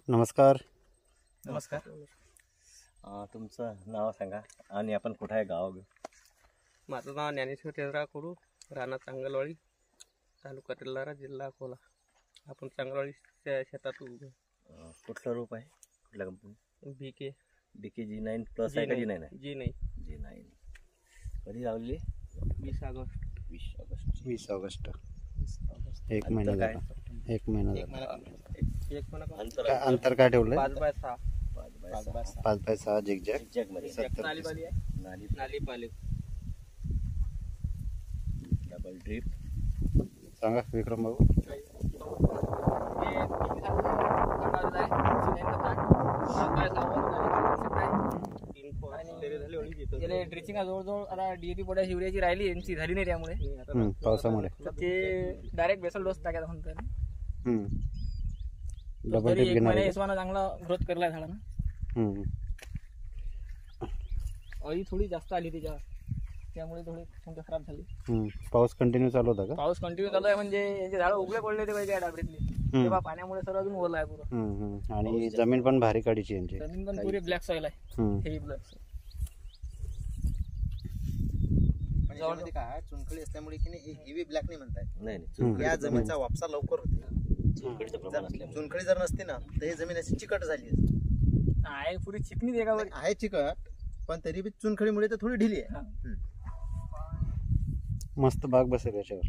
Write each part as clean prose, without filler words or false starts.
नमस्कार. नमस्कार. तुमचं नाव सांगा आणि आपण कुठे आहे, गाव? माझं नाव ज्ञानेश्वर चंद्रा कोडू, राणा चांगलवाडी, तालुका तेल्हारा, जिल्हा अकोला. आपण चांगलवाडी शेतात उभे. कुठलं रूप आहे, कुठल्या कंपनी? BK G9 प्लस आहे का G9 आहे? G9. कधी लावली? 20 ऑगस्ट. 20 ऑगस्ट. एक महिना झाला. एक महिना अंतर काय ठेवलंय? 5x6. 5x6 झिगझॅग मध्ये नाली पाली डबल ड्रिप. सांगा विक्रम भाऊ. ड्रिचिंग जवळजवळ आता DAP पोटॅश युरियाची राहिली, यांची झाली नाही त्यामुळे पावसामुळे. तर ते डायरेक्ट बेसल डोस टाकायचा म्हणतात. डबल ड्रिप घेणार आहे. हिशोबाने चांगला ग्रोथ करलाय झाडानं. अळी थोडी जास्त आली त्यामुळे थोडी संख्या खराब झाली. पाऊस कंटिन्यू चालू होता का? पाऊस कंटिन्यू चालू आहे, म्हणजे याचे झाडं उघडे पडले ते पाहिजे डाबरीतली, तेव्हा पाण्यामुळे सर्व अजून ओलं आहे पुरं. आणि जमीन पण भारी काढीची यांची. जमीन पण पुरी ब्लॅक सॉइल आहे, हेवी ब्लॅक सॉइल. याच्यामध्ये काय चुनखडी असल्यामुळे की नाही हेवी ब्लॅक नाही म्हणताय. नाही, या जमिनीचा वापसा लवकर होते. चुनखडी जर नसती ना तर ही जमीन अशी चिकट झाली आहे, पुरी चिकनी देगावर आहे चिकट, पण तरी बी चुनखडीमुळे तर थोडी ढिली आहे. मस्त बाग बसेल याच्यावर.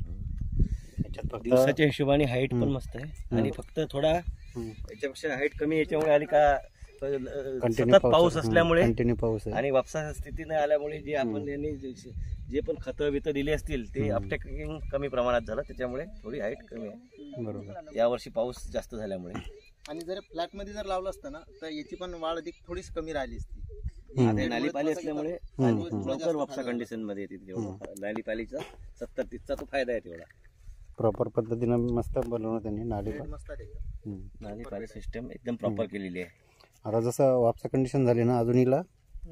याच्यात फक्त दिवसाच्या हिशोबाने हाईट पण मस्त आहे आणि फक्त थोडा याच्यापेक्षा हाईट कमी याच्यामुळे आली का, सतत पाऊस असल्यामुळे कंटिन्यू पाऊस आहे आणि वापसा स्थिती नाही आल्यामुळे जे आपण यांनी जे पण खतं बितं दिली असतील ते अपटेकिंग कमी प्रमाणात झालं, त्याच्यामुळे थोडी हाईट कमी आहे. बरोबर. यावर्षी पाऊस जास्त झाल्यामुळे. आणि जर फ्लॅट मध्ये जर लावलं असतं ना तर याची पण वाढ अधिक थोडीच कमी राहिली असती. नाली पाली असल्यामुळे लवकर वापसा कंडिशन मध्ये येते. नाली पालीचा 70-30चा तो फायदा आहे तेवढा. प्रॉपर पद्धतीनं मस्त बनवलं त्यांनी नाली पण. मस्त आहे. नाली पाली सिस्टम एकदम प्रॉपर केलेली आहे. आता जसं वापसा कंडिशन झाली ना, अजून हिला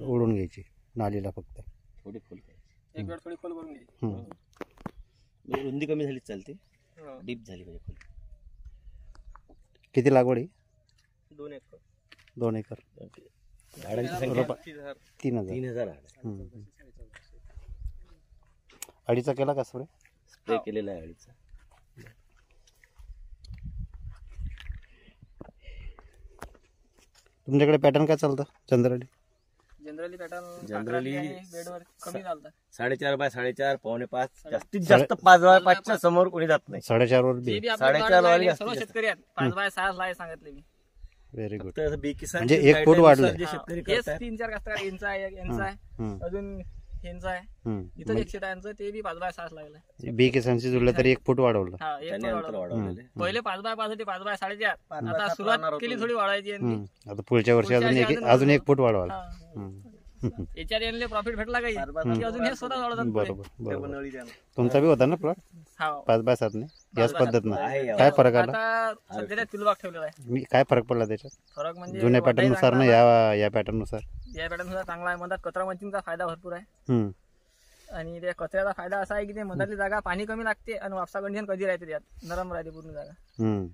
ओढून घ्यायची नालीला फक्त थोडी खोल करायची. एक वेळ थोडी खोल करून घ्यायची. रुंदी कमी झाली चालते, डीप झाली पाहिजे खोल. किती लागवड आहे? 2 एकर. 2 एकर. झाडांची संख्या 3000. अडीचा केला का स्प्रे केलेला आहे अडीचा. तुमच्याकडे पॅटर्न काय चालतं जनरली? जनरली बेडवर कमी चालतात. 4.5 बाय 4.5, 4.25, जास्तीत जास्त 5 बाय 5च्या समोर कोणी जात नाही. 4.5 वर बी. 4.5 वाली सर्व शेतकरी आहेत 5 बाय 6 लाय सांगितले मी. Very good. फक्त बी किसान म्हणजे 1 फूट वाढलं. जे शेतकरी हेच करतात 3-4 कास्तकार यांचा आहे, यांचा आहे, अजून यांचा आहे, इथं एक शेत आहे यांचं, ते बी 5 बाय 6 लागलं. बी किसानची जुळलं तरी 1 फूट वाढवलं. त्यांनी अंतर वाढवलेले. पहिले 5 बाय 5 होते, 5 बाय 4.5. आता सुरुवात केली थोडी वाढवायची. आता पुढच्या वर्षी अजून एक फूट वाढवाल. याच्यात यांना प्रॉफिट भेटला काही अजून हे स्वतः वाढवतात. बरोबर. तुमचा बी होता ना प्लॉट 5 बाय 7 ने याच पद्धतीनं? काय फरक आला? आता सध्या पिलबाग ठेवलेला आहे. काय फरक पडला त्याच्यात? फरक म्हणजे जुन्या पॅटर्न नुसार ना या पॅटर्न नुसार? या पॅटर्न नुसार चांगला आहे. मधात कचरा मल्चिंगचा फायदा भरपूर आहे. आणि त्या कचऱ्याचा फायदा असा आहे की ते मधातली जागा पाणी कमी लागते आणि वापसा कंडिशन कधी राहते, त्यात नरम राहते पूर्ण जागा.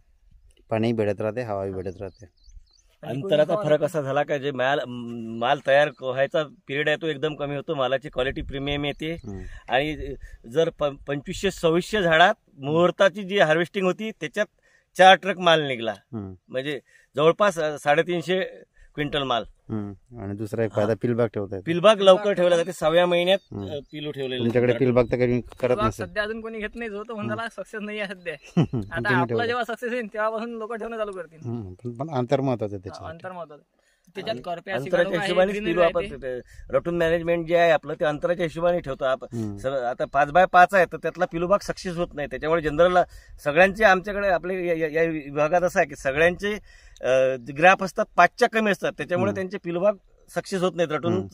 पाणी भेटत राहते, हवा भेटत राहते. अंतराचा फरक असा झाला का जे माल तयार व्हायचा पिरियड आहे तो एकदम कमी होतो, मालाची क्वालिटी प्रीमियम येते. आणि जर 2500-2600 झाडात मुहूर्ताची जी हार्वेस्टिंग होती त्याच्यात 4 ट्रक माल निघला, म्हणजे जवळपास 350 क्विंटल माल. आणि दुसरा एक फायदा पिलबाग ठेवता येते. पिलबाग लवकर ठेवला जाते, 6व्या महिन्यात पिलू ठेवलेले. तुमच्याकडे पिलबाग तर काही करत नसेल सध्या, अजून कोणी घेत नाही. जो तो म्हणला सक्सेस नाही आहे सध्या. आता आपला जेव्हा सक्सेस होईल तेव्हापासून लोक ठेवणं चालू करतील. पण अंतर महत्वाचं त्याच्यात. अंतर महत्वाचं. त्याच्यात करप्या अंतराच्या हिशोबाने पिलू आपण रटून मॅनेजमेंट जे आहे आपलं ते अंतराच्या हिशोबाने ठेवतो आपण. आता 5 बाय 5 आहे तर त्यातला पिलूबाग सक्सेस होत नाही, त्याच्यामुळे जनरल सगळ्यांचे आमच्याकडे आपले या विभागात असं आहे की सगळ्यांचे ग्राफ असतात 5च्या कमी असतात, त्याच्यामुळे त्यांचे पिलूबाग सक्सेस होत नाहीत. रटून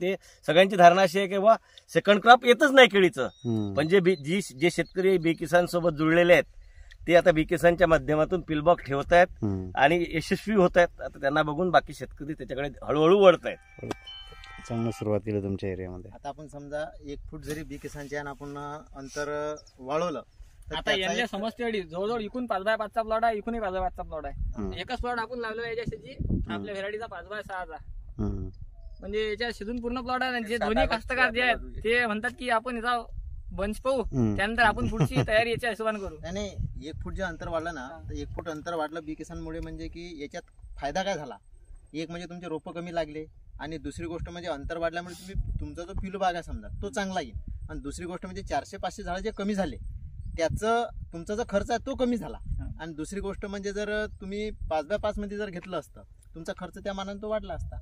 ते सगळ्यांची धारणा अशी आहे की बाबा सेकंड क्रॉप येतच नाही केळीचं. पण जे शेतकरी बी किसान सोबत जुळलेले आहेत ते आता बी किसानच्या माध्यमातून पिलबाग ठेवत आहेत आणि यशस्वी होत आहेत. आता त्यांना बघून बाकी शेतकरी त्याच्याकडे हळूहळू वळत आहेत. चांगलं सुरुवात केली तुमच्या एरियामध्ये. आता आपण समजा 1 फूट जरी बी किसानच्या आपण अंतर वाढवलं तर आता त्याचा यांना एक- समजते एवढी जवळजवळ इकून 5x5चा प्लॉट आहे, इकूनही 5x5चा प्लॉट आहे. एकच प्लॉट आपण लावलेला आहे याच्याशी आपल्या व्हेरायटीचा 5x6चा. हम्म. म्हणजे याच्या शिजून पूर्ण प्लॉट आहे. जे दोन्ही कास्तकार जे आहेत ते म्हणतात की आपण याचा बंच पाहू, त्यानंतर आपण पुढची तयारी याच्या हिशोबाने करू. नाही 1 फूट जे अंतर वाढलं ना, तर 1 फूट अंतर वाढलं बी किसानमुळे, म्हणजे की याच्यात फायदा काय झाला, एक म्हणजे तुमचे रोपं कमी लागले, आणि दुसरी गोष्ट म्हणजे अंतर वाढल्यामुळे तुम्ही तुमचा जो पिलू बाग आहे समजा तो चांगला येईल, आणि दुसरी गोष्ट म्हणजे 400-500 झाडं जे कमी झाले त्याचं तुमचा जो खर्च आहे तो कमी झाला, आणि दुसरी गोष्ट म्हणजे जर तुम्ही 5x5 मध्ये जर घेतलं असतं तुमचा खर्च त्या मानाने तो वाढला असता.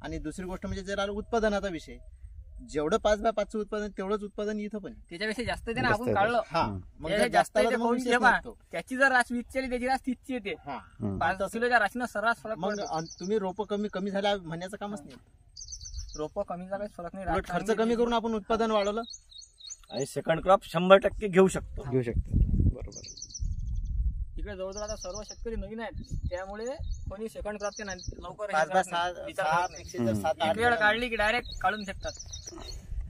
आणि दुसरी गोष्ट म्हणजे जर आला उत्पादनाचा विषय, जेवढं 5x5चं उत्पादन तेवढंच उत्पादन इथं पण आहे. त्याच्यापेक्षा जास्त येते ना जास्त आपण येते. काढलं. हा, मग त्याच्या जर जास्त आलं येते तर मग पाहून विशेष ठेवा. नसतो. त्याची जर रास 20ची त्याची रास 30ची येते. हा, 5 किलोच्या राशीनं सर्रास फरक मग पडतो. तुम्ही रोपं कमी झाल्या म्हणण्याचं कामच नाही. रोपं कमीचा काही फरक नाही. उलट खर्च कमी करून आपण उत्पादन वाढवलं. आणि सेकंड क्रॉप 100% घेऊ शकतो. घेऊ शकतो. बरोबर. इकडे जवळजवळ आता सर्व शेतकरी नवीन आहेत, त्यामुळे कोणी सेकंड क्रॉपचे लवकर 5x6 एक वेळ काढली की डायरेक्ट काढून फेकतात.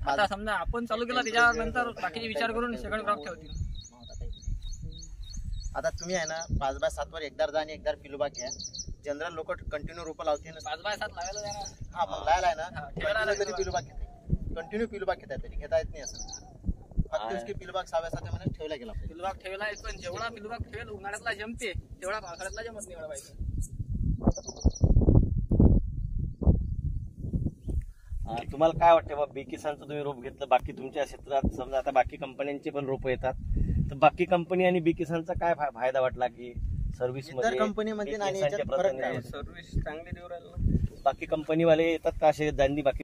आता समजा आपण चालू केलं त्याच्यानंतर बाकीचे विचार करून सेकंड क्रॉप ठेवतील. आता तुम्ही आहे ना 5x7 वर एकदा जा आणि एकदा पिलू बाग घ्या. जनरल लोक कंटिन्यू रोपं लावते ना. 5x7 लावायला द्या ना. हा, मग लायला आहे ना, ठेवायला कंटिन्यू तरी पिलू बाग घेते, कंटिन्यू पिलू बाग घेता तरी घेता येत नाही असं. फक्त उसकी पिलू बाग 6-7 महिन्यात ठेवला गेला पाहिजे. पिलूबाग ठेवला आहे, पण जेवढा पिलूबाग ठेवेल उन्हाळ्यातला जमते तेवढा पावसाळ्यातला जमत नाही एवढा पाहिजे. तुम्हाला काय वाटतं बा, बी किसानचं तुम्ही रोप घेतलं, बाकी तुमच्या क्षेत्रात समजा आता बाकी कंपन्यांचे पण रोप येतात, तर बाकी कंपनी आणि बी किसानचा काय फायदा वाटला की सर्व्हिस इतर मध्ये कंपनीमध्ये आणि याच्यात फरक काय वाटतो? सर्व्हिस चांगली देऊ राहिला. बाकी कंपनीवाले येतात का असे ज्यांनी बाकी